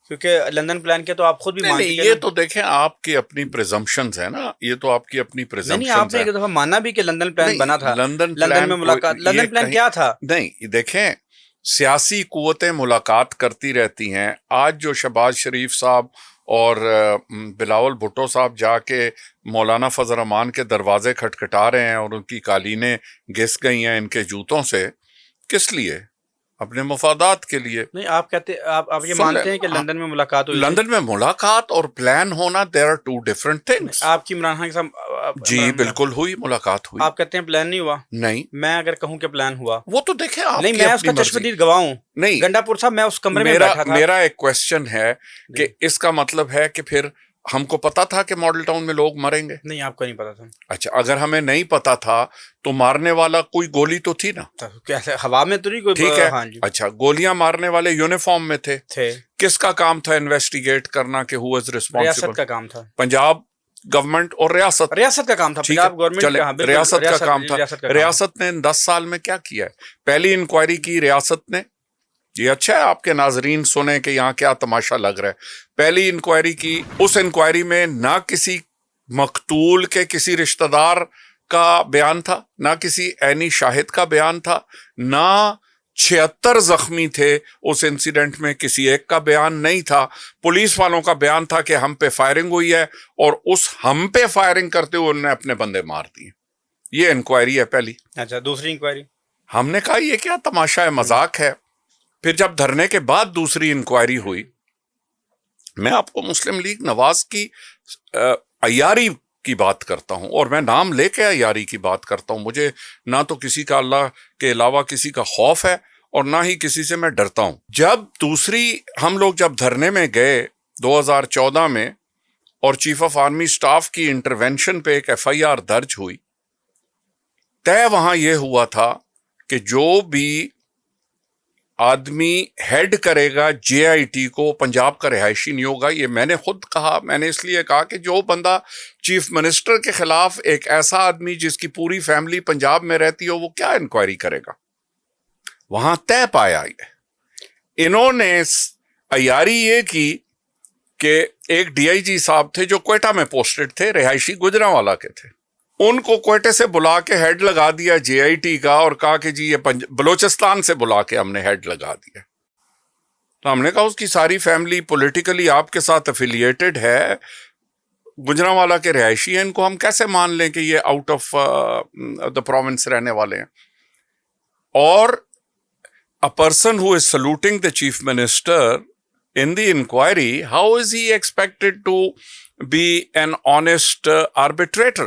کیونکہ London plan کے تو آپ خود بھی مان نہیں، چکے یہ نا. تو دیکھیں آپ کی اپنی پریزمپشنز ہیں نا، یہ تو آپ کی اپنی نہیں پریزمپشنز آپ نے ایک دفعہ مانا بھی کہ لندن پلان بنا نہیں، تھا. لندن لندن پلان میں ملاقات، یہ لندن پلان کہیں کیا تھا؟ نہیں، دیکھیں سیاسی قوتیں ملاقات کرتی رہتی ہیں. آج جو شہباز شریف صاحب اور بلاول بھٹو صاحب جا کے مولانا فضل الرحمان کے دروازے کھٹکھٹا رہے ہیں اور ان کی قالینیں گھس گئی ہیں ان کے جوتوں سے، کس لیے؟ اپنے مفادات کے لیے. نہیں آپ کہتے، آپ یہ سن لیں، مانتے ہیں کہ لندن میں ملاقات ہوئی تھی؟ لندن میں ملاقات اور پلان ہونا there are two different things. آپ کی عمران خان کے ساتھ جی بالکل ہوئی، ملاقات ہوئی. آپ کہتے ہیں پلان نہیں ہوا. نہیں، میں اگر کہوں کہ پلان ہوا، وہ تو دیکھیں آپ نہیں کی میں اس اپنی کا مرضی. چشمدید گواہ ہوں. نہیں، گنڈا پور صاحب میں اس کمرے میں بیٹھا تھا. میرا ایک کوشچن ہے کہ اس کا مطلب ہے کہ پھر ہم کو پتا تھا کہ ماڈل ٹاؤن میں لوگ مریں گے؟ نہیں آپ کو نہیں پتا تھا. اچھا، اگر ہمیں نہیں پتا تھا تو مارنے والا کوئی گولی تو تھی نا. کیسے ہوا میں تو نہیں کوئی. ٹھیک ہے. ہاں جی اچھا، گولیاں مارنے والے یونیفارم میں تھے. کس کا کام تھا انویسٹیگیٹ کرنا کہ ہو از ریاست ریسپانسبل؟ کا کام تھا. پنجاب گورنمنٹ اور ریاست کا کام تھا. ٹھیک ہے، پنجاب گورنمنٹ چلے کا بالکل ریاست کا کام تھا. ریاست کا کام. ریاست نے ان 10 سال میں کیا کیا ہے؟ پہلی انکوائری کی ریاست نے. یہ اچھا ہے آپ کے ناظرین سنیں کہ یہاں کیا تماشا لگ رہا ہے. پہلی انکوائری کی، اس انکوائری میں نہ کسی مقتول کے کسی رشتہ دار کا بیان تھا، نہ کسی عینی شاہد کا بیان تھا، نہ 76 زخمی تھے اس انسیڈنٹ میں کسی ایک کا بیان نہیں تھا. پولیس والوں کا بیان تھا کہ ہم پہ فائرنگ ہوئی ہے اور اس ہم پہ فائرنگ کرتے ہوئے انہوں نے اپنے بندے مار دیے. یہ انکوائری ہے پہلی. اچھا دوسری انکوائری ہم نے کہا یہ کیا تماشا ہے، مذاق ہے. پھر جب دھرنے کے بعد دوسری انکوائری ہوئی، میں آپ کو مسلم لیگ نواز کی عیاری کی بات کرتا ہوں اور میں نام لے کے عیاری کی بات کرتا ہوں. مجھے نہ تو کسی کا اللہ کے علاوہ کسی کا خوف ہے اور نہ ہی کسی سے میں ڈرتا ہوں. جب دوسری ہم لوگ جب دھرنے میں گئے 2014 میں اور چیف آف آرمی سٹاف کی انٹروینشن پہ ایک FIR درج ہوئی، طے وہاں یہ ہوا تھا کہ جو بھی آدمی ہیڈ کرے گا JIT کو پنجاب کا رہائشی نہیں ہوگا. یہ میں نے خود کہا، میں نے اس لیے کہا کہ جو بندہ چیف منسٹر کے خلاف، ایک ایسا آدمی جس کی پوری فیملی پنجاب میں رہتی ہو، وہ کیا انکوائری کرے گا. وہاں طے پایا. انہوں نے عیاری یہ کی کہ ایک DIG صاحب تھے جو کوئٹہ میں پوسٹڈ تھے، رہائشی گجرانوالہ کے تھے. ان کو کوئٹے سے بلا کے ہیڈ لگا دیا JIT کا اور کہا کہ جی یہ بلوچستان سے بلا کے ہم نے ہیڈ لگا دیا. تو ہم نے کہا اس کی ساری فیملی پولیٹیکلی آپ کے ساتھ افیلیٹڈ ہے، گجرانوالہ کے رہائشی ہیں، ان کو ہم کیسے مان لیں کہ یہ آؤٹ آف دا پروونس رہنے والے ہیں. اور a person who is saluting the chief minister in the inquiry, how is he expected to be an honest arbitrator?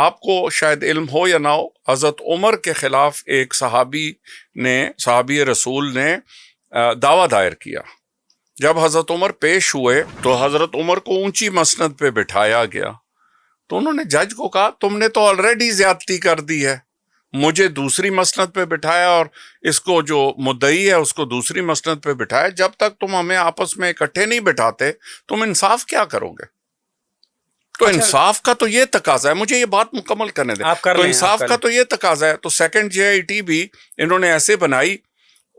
آپ کو شاید علم ہو یا نہ ہو، حضرت عمر کے خلاف ایک صحابی رسول نے دعویٰ دائر کیا. جب حضرت عمر پیش ہوئے تو حضرت عمر کو اونچی مسند پہ بٹھایا گیا تو انہوں نے جج کو کہا تم نے تو آلریڈی زیادتی کر دی ہے، مجھے دوسری مسند پہ بٹھایا اور اس کو جو مدعی ہے اس کو دوسری مسند پہ بٹھایا. جب تک تم ہمیں آپس میں اکٹھے نہیں بٹھاتے تم انصاف کیا کرو گے؟ تو انصاف کا تو یہ تقاضا ہے، مجھے یہ بات مکمل کرنے دیں. تو انصاف کا تو یہ تقاضا ہے. تو سیکنڈ JIT بھی انہوں نے ایسے بنائی،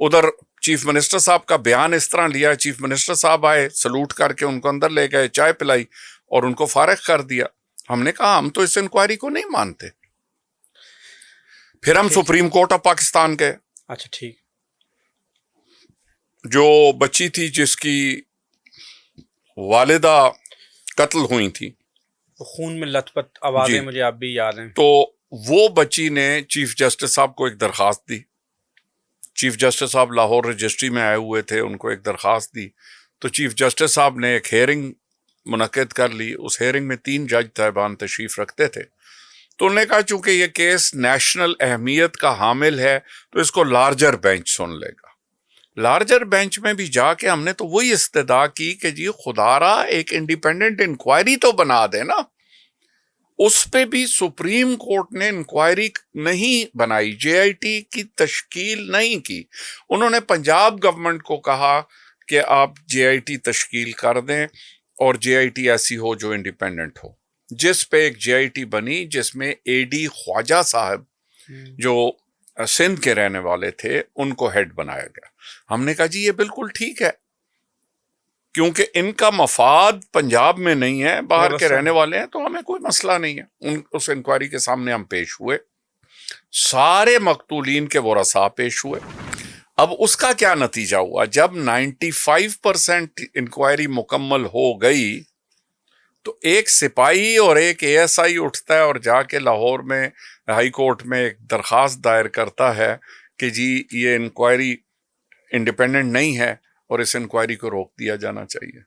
ادھر چیف منسٹر صاحب کا بیان اس طرح لیا، چیف منسٹر صاحب آئے، سلوٹ کر کے ان کو اندر لے گئے، چائے پلائی اور ان کو فارغ کر دیا. ہم نے کہا ہم تو اس انکوائری کو نہیں مانتے. پھر ہم سپریم کورٹ آف پاکستان گئے. اچھا ٹھیک. جو بچی تھی جس کی والدہ قتل ہوئی تھی، خون میں لت پت آوازیں مجھے اب بھی یاد ہیں، تو وہ بچی نے چیف جسٹس صاحب کو ایک درخواست دی. چیف جسٹس صاحب لاہور رجسٹری میں آئے ہوئے تھے، ان کو ایک درخواست دی تو چیف جسٹس صاحب نے ایک ہیئرنگ منعقد کر لی. اس ہیئرنگ میں 3 جج صاحبان تشریف رکھتے تھے. تو انہوں نے کہا چونکہ یہ کیس نیشنل اہمیت کا حامل ہے تو اس کو لارجر بینچ سن لے گا. لارجر بینچ میں بھی جا کے ہم نے تو وہی استدعا کی کہ جی خدا را ایک انڈیپینڈنٹ انکوائری تو بنا دے نا. اس پہ بھی سپریم کورٹ نے انکوائری نہیں بنائی، JIT کی تشکیل نہیں کی. انہوں نے پنجاب گورنمنٹ کو کہا کہ آپ JIT تشکیل کر دیں اور JIT ایسی ہو جو انڈیپینڈنٹ ہو. جس پہ ایک JIT بنی جس میں AD خواجہ صاحب جو سندھ کے رہنے والے تھے ان کو ہیڈ بنایا گیا. ہم نے کہا جی یہ بالکل ٹھیک ہے. کیونکہ ان کا مفاد پنجاب میں نہیں ہے، باہر کے بس رہنے والے ہیں، تو ہمیں کوئی مسئلہ نہیں ہے۔ اس انکوائری کے سامنے ہم پیش ہوئے، سارے مقتولین کے ورثاء پیش ہوئے۔ اب اس کا کیا نتیجہ ہوا؟ جب 95% انکوائری مکمل ہو گئی تو ایک سپاہی اور ایک اے ایس آئی اٹھتا ہے اور جا کے لاہور میں ہائی کورٹ میں ایک درخواست دائر کرتا ہے کہ جی یہ انکوائری انڈیپینڈنٹ نہیں ہے اور اس انکوائری کو روک دیا جانا چاہیے،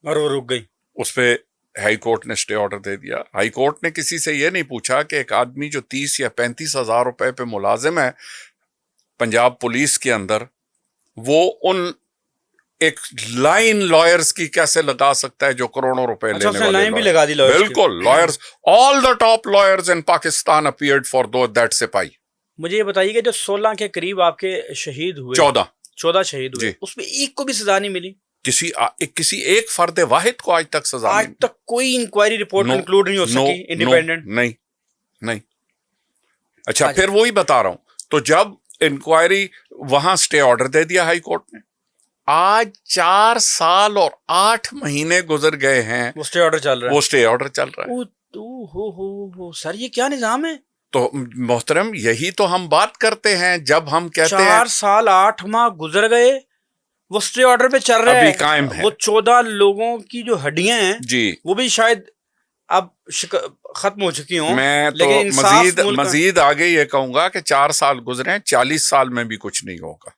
اور وہ رک گئی۔ اس پہ ہائی کورٹ نے اسٹے آرڈر دے دیا۔ ہائی کورٹ نے کسی سے یہ نہیں پوچھا کہ ایک آدمی جو 30 یا 35 ہزار روپے پہ ملازم ہے پنجاب پولیس کے اندر، وہ ان ایک لائن لائرز کی کیسے لگا سکتا ہے جو کروڑوں روپے لینے والے لائن بھی لگا دی lawyers کی۔ بالکل، lawyers, all the top lawyers in Pakistan appeared for that سپاہی۔ مجھے یہ بتائیے کہ جو 16 کے قریب آپ کے شہید ہوئے، 14 شہید ہوئے، جی، اس میں ایک کو بھی سزا نہیں ملی؟ کسی ایک فرد واحد کو آج تک سزا آج تک کوئی انکوائری رپورٹ کنکلوڈ نہیں ہو سکی انڈیپینڈنٹ؟ نہیں۔ اچھا، پھر وہی بتا رہا ہوں، تو جب انکوائری وہاں اسٹے آرڈر دے دیا ہائی کورٹ نے، آج 4 سال اور 8 مہینے گزر گئے ہیں، وہ اسٹے آرڈر چل رہا ہے، وہ اسٹے آرڈر چل رہا ہے۔ سر یہ کیا نظام ہے؟ تو محترم یہی تو ہم بات کرتے ہیں، جب ہم کہتے ہیں 4 سال 8 ماہ گزر گئے، وہ اسٹے آرڈر پہ چل رہے ہیں، ابھی قائم ہے۔ وہ 14 لوگوں کی جو ہڈیاں ہیں جی، وہ بھی شاید اب ختم ہو چکی ہوں، میں تو لیکن انصاف ملک مزید آگے یہ کہوں گا کہ 4 سال گزرے ہیں، 40 سال میں بھی کچھ نہیں ہوگا۔